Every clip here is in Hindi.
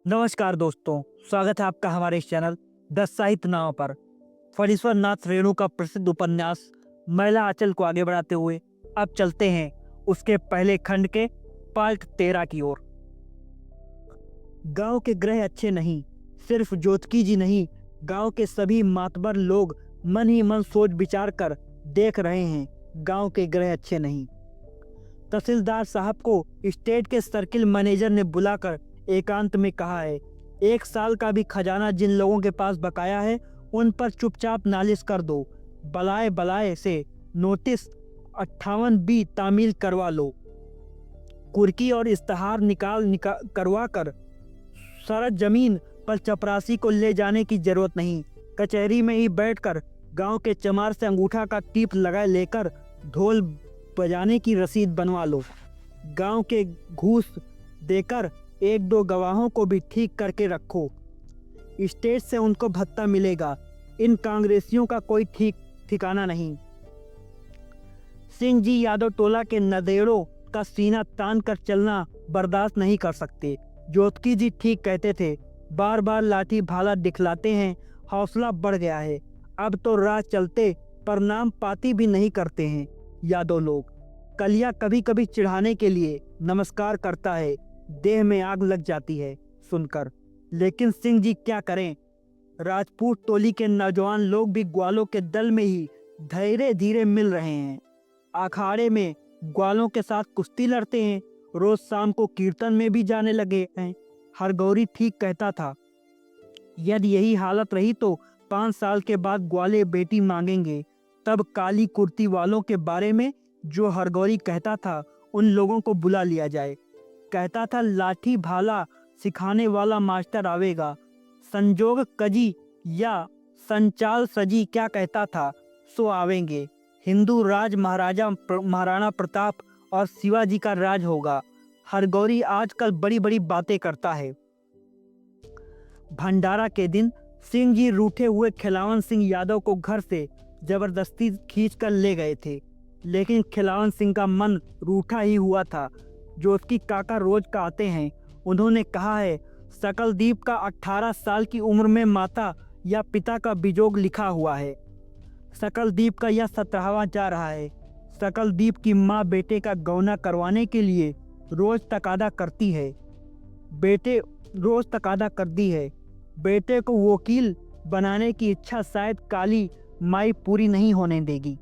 नमस्कार दोस्तों, स्वागत है आपका हमारे इस चैनल द साहित्य नाव पर। फणीश्वर नाथ रेणु का प्रसिद्ध उपन्यास मैला आंचल को आगे बढ़ाते हुए अब चलते हैं उसके पहले खंड के पार्ट 13 की ओर। गांव के ग्रह अच्छे नहीं, सिर्फ ज्योतिकी जी नहीं, गांव के सभी मातबर लोग मन ही मन सोच विचार कर देख रहे हैं, गांव के ग्रह अच्छे नहीं। तहसीलदार साहब को स्टेट के सर्किल मैनेजर ने बुलाकर एकांत में कहा है, 1 साल का भी खजाना जिन लोगों के पास बकाया है उन पर चुपचाप नालिश कर दो। बलाए बलाए से नोटिस 58 बी तामील करवा लो। कुर्की और इश्तहार निकाल करवा कर सरद जमीन पर चपरासी को ले जाने की जरूरत नहीं। कचहरी में ही बैठकर गांव के चमार से अंगूठा का टीप लगाए लेकर ढोल बजाने की रसीद बनवा लो। गांव के घूस देकर 1-2 गवाहों को भी ठीक करके रखो। स्टेट से उनको भत्ता मिलेगा। इन कांग्रेसियों का कोई ठीक ठिकाना नहीं। सिंह जी यादव टोला के नदेड़ों का सीना तान कर चलना बर्दाश्त नहीं कर सकते। ज्योतिकी जी ठीक कहते थे, बार बार लाठी भाला दिखलाते हैं, हौसला बढ़ गया है। अब तो राह चलते प्रणाम पाती भी नहीं करते हैं यादव लोग। कलिया कभी कभी चिढ़ाने के लिए नमस्कार करता है, देह में आग लग जाती है सुनकर। लेकिन सिंह जी क्या करें, राजपूत टोली के नौजवान लोग भी ग्वालों के दल में ही धीरे धीरे मिल रहे हैं। अखाड़े में ग्वालों के साथ कुश्ती लड़ते हैं, रोज शाम को कीर्तन में भी जाने लगे हैं। हरगौरी ठीक कहता था, यदि यही हालत रही तो 5 साल के बाद ग्वाले बेटी मांगेंगे। तब काली कुर्ती वालों के बारे में जो हरगौरी कहता था उन लोगों को बुला लिया जाए। कहता था लाठी भाला सिखाने वाला मास्टर आवेगा। संजोग कजी या संचाल सजी क्या कहता था सो आवेंगे। हिंदू राज महाराणा प्रताप और शिवाजी का राज होगा। हरगौरी आजकल बड़ी बड़ी बातें करता है। भंडारा के दिन सिंह जी रूठे हुए खिलावन सिंह यादव को घर से जबरदस्ती खींचकर ले गए थे, लेकिन खिलावन सिंह का मन रूठा ही हुआ था। जो उसकी काका रोज का आते हैं, उन्होंने कहा है, सकलदीप का 18 साल की उम्र में माता या पिता का विजोग लिखा हुआ है। सकलदीप का यह 17वां जा रहा है। सकलदीप की माँ बेटे का गौना करवाने के लिए रोज तकादा करती है। बेटे को वकील बनाने की इच्छा शायद काली माई पूरी नहीं होने देगी।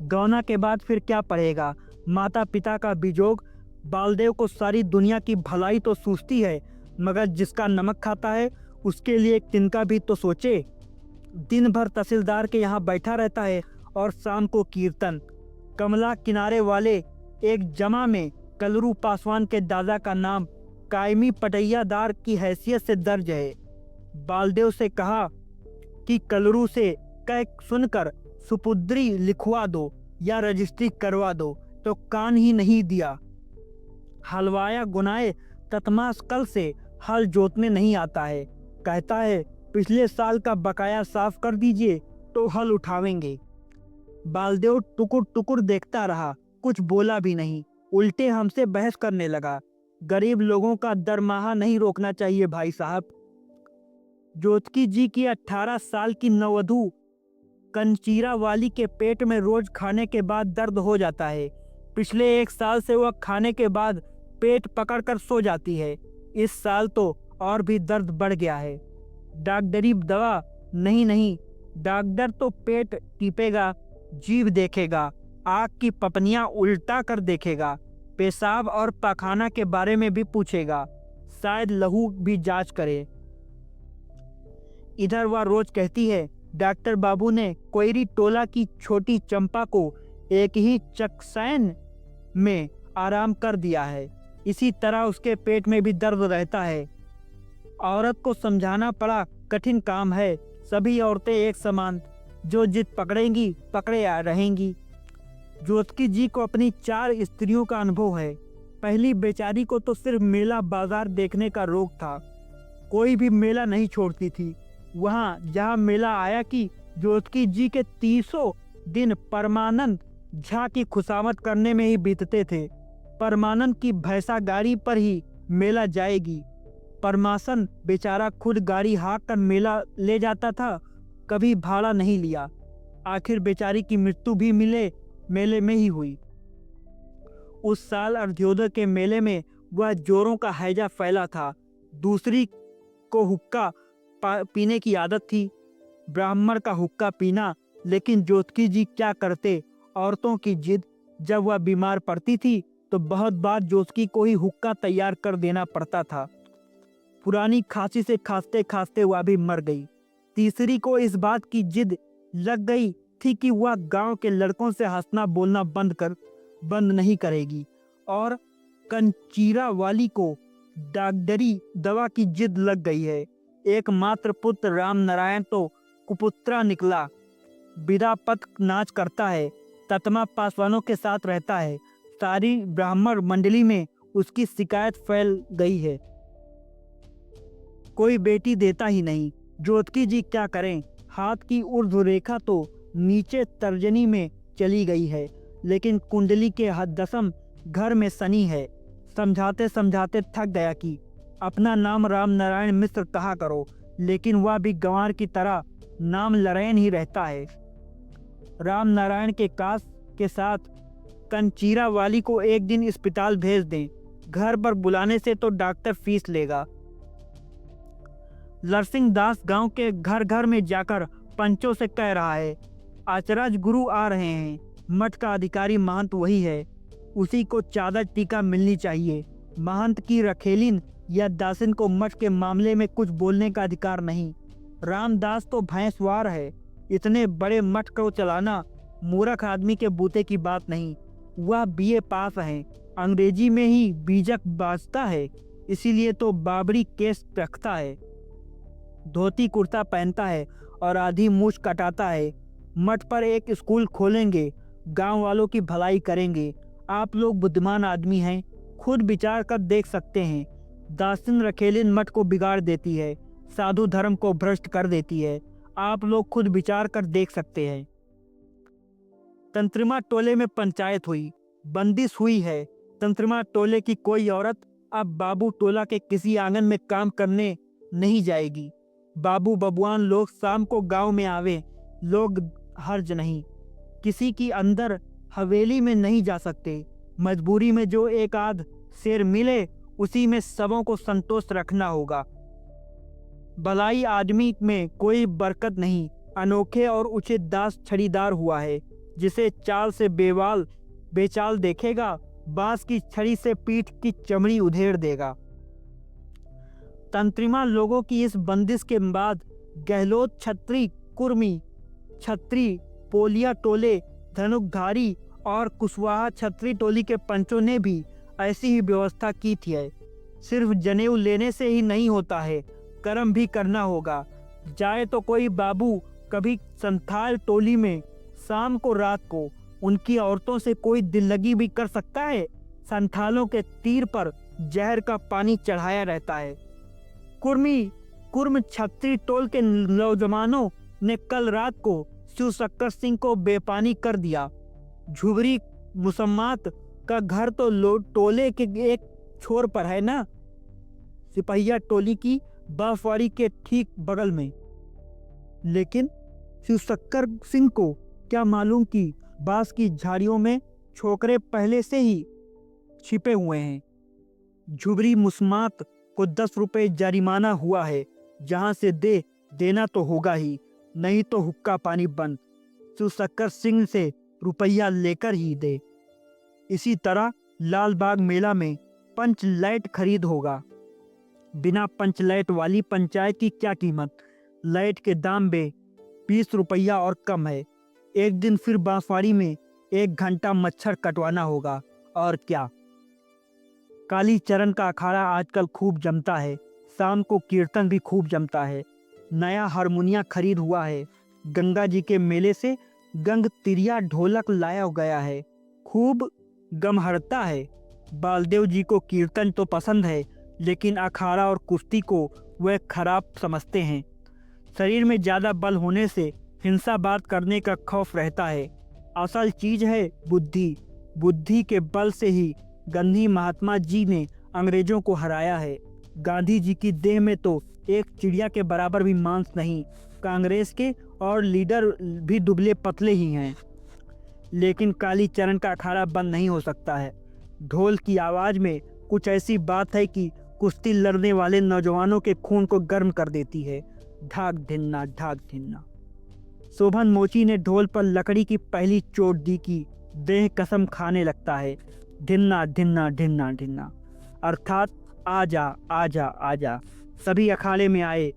गौना के बाद फिर क्या पड़ेगा, माता पिता का विजोग। बालदेव को सारी दुनिया की भलाई तो सूझती है, मगर जिसका नमक खाता है उसके लिए एक तिनका भी तो सोचे। दिन भर तहसीलदार के यहाँ बैठा रहता है और शाम को कीर्तन। कमला किनारे वाले एक जमा में कलरू पासवान के दादा का नाम कायमी पटैयादार की हैसियत से दर्ज है। बालदेव से कहा कि कलरू से कह सुनकर सुपुत्री लिखवा दो या रजिस्ट्री करवा दो, तो कान ही नहीं दिया। हलवाया गुनाए ततमास कल से हल जोतने नहीं आता है। कहता है पिछले साल का बकाया साफ कर दीजिए तो हल उठावेंगे। बालदेव टुकुर टुकुर देखता रहा, कुछ बोला भी नहीं, उल्टे हमसे बहस करने लगा। गरीब लोगों का दरमाहा नहीं रोकना चाहिए भाई साहब। ज्योतिकी जी की 18 साल की नववधु कंचीरा वाली के पेट में रोज खाने के बाद दर्द हो जाता है। पिछले 1 साल से वह खाने के बाद पेट पकड़कर सो जाती है। इस साल तो और भी दर्द बढ़ गया है। डॉक्टरी दवा नहीं, डॉक्टर तो पेट टीपेगा, जीभ देखेगा, आँख की पपनियां उल्टा कर देखेगा, पेशाब और पाखाना के बारे में भी पूछेगा, शायद लहू भी जांच करे। इधर वह रोज कहती है, डॉक्टर बाबू ने कोयरी टोला की छोटी चंपा को एक ही चकसैन में आराम कर दिया है। इसी तरह उसके पेट में भी दर्द रहता है। औरत को समझाना बड़ा कठिन काम है। सभी औरतें एक समान, जो जिद पकड़ेंगी पकड़े रहेंगी। ज्योतिकी जी को अपनी 4 स्त्रियों का अनुभव है। पहली बेचारी को तो सिर्फ मेला बाजार देखने का रोग था, कोई भी मेला नहीं छोड़ती थी। वहाँ जहाँ मेला आया कि ज्योतिकी जी के 30 दिन परमानंद झा की खुशामद करने में ही बीतते थे। परमानंद की भैंसा गाड़ी पर ही मेला जाएगी। परमासन बेचारा खुद गाड़ी हाँक कर मेला ले जाता था, कभी भाड़ा नहीं लिया। आखिर बेचारी की मृत्यु भी मेले में ही हुई। उस साल अर्ध्योदय के मेले में वह जोरों का हैजा फैला था। दूसरी को हुक्का पीने की आदत थी, ब्राह्मण का हुक्का पीना। लेकिन जोतकी जी क्या करते, औरतों की जिद। जब वह बीमार पड़ती थी तो बहुत बार जोतकी को ही हुक्का तैयार कर देना पड़ता था। पुरानी खांसी से खांसते खांसते वह भी मर गई। तीसरी को इस बात की जिद लग गई थी कि वह गांव के लड़कों से हंसना बोलना बंद नहीं करेगी, और कंचीरा वाली को डॉक्टरी दवा की जिद लग गई है। एकमात्र पुत्र राम नारायण तो कुपुत्रा निकला। बिदापत नाच करता है, ततमा पासवानों के साथ रहता है। सारी ब्राह्मण मंडली में उसकी शिकायत फैल गई है। कोई बेटी देता ही नहीं। जोतकी जी क्या करें? हाथ की ऊर्ध्व रेखा तो नीचे तर्जनी में चली गई है, लेकिन कुंडली के दशम घर में शनि है। समझाते समझाते थक गया कि अपना नाम राम नारायण मिश्र कहा करो, लेकिन वह भी गंवार की तरह नाम लड़ैन ही रहता है। राम नारायण के कास के साथ कंचीरा वाली को एक दिन अस्पताल भेज दें। घर पर बुलाने से तो डॉक्टर फीस लेगा। लरसिंह दास गांव के घर घर में जाकर पंचों से कह रहा है, आचार्य गुरु आ रहे हैं। मठ का अधिकारी महंत वही है, उसी को चादर टीका मिलनी चाहिए। महंत की रखेलिन या दासिन को मठ के मामले में कुछ बोलने का अधिकार नहीं। रामदास तो भैंसवार है, इतने बड़े मठ को चलाना मूर्ख आदमी के बूते की बात नहीं। वह बीए पास है, अंग्रेजी में ही बीजक बाजता है, इसीलिए तो बाबरी केस रखता है। धोती कुर्ता पहनता है और आधी मूछ कटाता है। मठ पर एक स्कूल खोलेंगे, गांव वालों की भलाई करेंगे। आप लोग बुद्धिमान आदमी हैं, खुद विचार कर देख सकते हैं। दासिन रखेलिन मठ को बिगाड़ देती है, साधु धर्म को भ्रष्ट कर देती है। आप लोग खुद विचार कर देख सकते हैं। तंत्रिमा टोले में पंचायत हुई, बंदिश हुई है। तंत्रिमा टोले की कोई औरत अब बाबू टोला के किसी आंगन में काम करने नहीं जाएगी। बाबू बबुआन लोग शाम को गांव में आवे, लोग हर्ज नहीं। किसी की अंदर हवेली में नहीं जा सकते। मजबूरी में जो एक आध शेर मिले, उसी में सबों को संतोष रखना होगा। भलाई आदमी में कोई बरकत नहीं। अनोखे और उचित दास छड़ीदार हुआ है, जिसे चाल से बेचाल देखेगा, बांस की छड़ी से पीठ की चमड़ी उधेड़ देगा। तंत्रिमा लोगों की इस बंदिश के बाद गहलोत छत्री, कुर्मी छत्री, पोलिया टोले, धनुकधारी और कुशवाहा छत्री टोली के पंचों ने भी ऐसी ही व्यवस्था की थी। सिर्फ जनेऊ लेने से ही नहीं होता है, कर्म भी करना होगा। जाए तो कोई बाबू कभी संथाल टोली में शाम को रात को उनकी औरतों से कोई दिल लगी भी कर सकता है। संथालों के तीर पर जहर का पानी चढ़ाया रहता है। कुर्म छत्री टोल के नौजवानों ने कल रात को शिवशक्कर सिंह को बेपानी कर दिया। झुबरी मुसम्मात का घर तो टोले के एक छोर पर है ना, सिपहिया टोली की बाफवाड़ी के ठीक बगल में। लेकिन शिवशक्कर सिंह को क्या मालूम कि बांस की झाड़ियों में छोकरे पहले से ही छिपे हुए हैं। झुबरी मुसम्मात को 10 रुपए जरिमाना हुआ है। जहां से देना तो होगा ही, नहीं तो हुक्का पानी बंद। शिवशक्कर सिंह से रुपया लेकर ही दे। इसी तरह लालबाग मेला में पंच लाइट खरीद होगा। बिना पंच लाइट वाली पंचायत की क्या कीमत? लाइट के दाम में 20 रुपया और कम है। एक दिन फिर बांसवाड़ी में 1 घंटा मच्छर कटवाना होगा। और क्या, काली चरण का अखाड़ा आजकल खूब जमता है। शाम को कीर्तन भी खूब जमता है। नया हारमोनिया खरीद हुआ है। गंगा जी के मेले से गंग तिरिया ढोलक लाया गया है, खूब गमहरता है। बालदेव जी को कीर्तन तो पसंद है, लेकिन अखाड़ा और कुश्ती को वह खराब समझते हैं। शरीर में ज़्यादा बल होने से हिंसावाद करने का खौफ रहता है। असल चीज है बुद्धि। बुद्धि के बल से ही गांधी महात्मा जी ने अंग्रेजों को हराया है। गांधी जी की देह में तो एक चिड़िया के बराबर भी मांस नहीं। कांग्रेस के और लीडर भी दुबले पतले ही हैं, लेकिन कालीचरण का अखाड़ा बंद नहीं हो सकता है। ढोल की आवाज में कुछ ऐसी बात है कि कुश्ती लड़ने वाले नौजवानों के खून को गर्म कर देती है। ढाक ढिन्ना, ढाक ढिन्ना। शोभन मोची ने ढोल पर लकड़ी की पहली चोट दी कि देह कसम खाने लगता है। ढिन्ना ढिन्ना ढिन्ना ढिन्ना, अर्थात आजा आजा आजा। सभी अखाड़े में आए,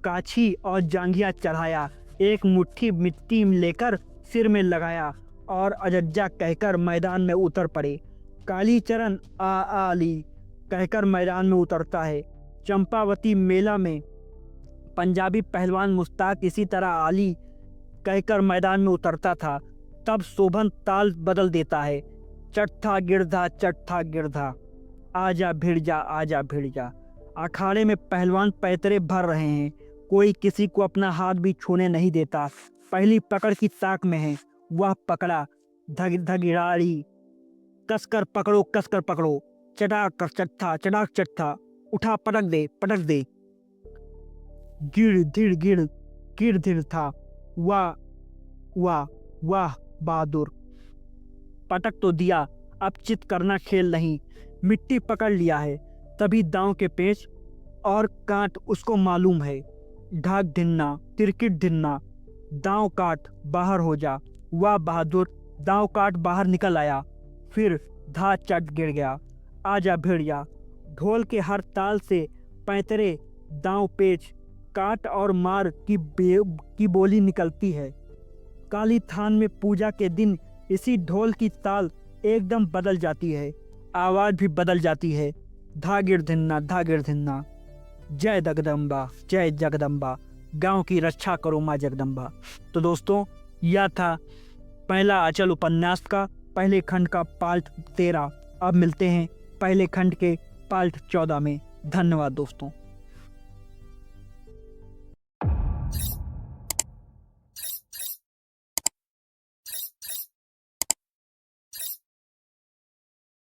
काछी और जांघिया चढ़ाया, एक मुट्ठी मिट्टी लेकर सिर में लगाया और अजज्जा कहकर मैदान में उतर पड़े। कालीचरण आ आली कहकर मैदान में उतरता है। चंपावती मेला में पंजाबी पहलवान मुश्ताक इसी तरह आली कहकर मैदान में उतरता था। तब शोभन ताल बदल देता है। चट्ठा गिरधा, चट्ठा गिरधा, आजा भिड़ जा, आजा भिड़ जा। अखाड़े में पहलवान पैतरे भर रहे हैं। कोई किसी को अपना हाथ भी छूने नहीं देता। पहली पकड़ की ताक में है। वह पकड़ा, धगिराड़ी, कसकर पकड़ो, कसकर पकड़ो, चटाक कर चट्ठा, चटाक चट्ठा, उठा पटक दे, पटक दे। गिर धिड़ गिर, गिर धिड़ था। वाह वाह वाह बहादुर। पटक तो दिया, अब चित करना खेल नहीं। मिट्टी पकड़ लिया है, तभी दांव के पेच और कांट उसको मालूम है। ढाक ढिन्ना, तिरकिट ढिन्ना, दांव काट बाहर हो जा। वाह बहादुर, दांव काट बाहर निकल आया, फिर धा चट गिर गया। आजा भिड़ जा। ढोल के हर ताल से पैंतरे, दांव पेच, काट और मार की बोली निकलती है। काली थान में पूजा के दिन इसी ढोल की ताल एकदम बदल जाती है, आवाज भी बदल जाती है। धागिर धिन्ना, धागिर धिन्ना, जय जगदम्बा, जय जगदम्बा, गांव की रक्षा करो माँ जगदम्बा। तो दोस्तों, यह था पहला आंचल उपन्यास का पहले खंड का पार्ट 13। अब मिलते हैं पहले खंड के पार्ट 14 में। धन्यवाद दोस्तों।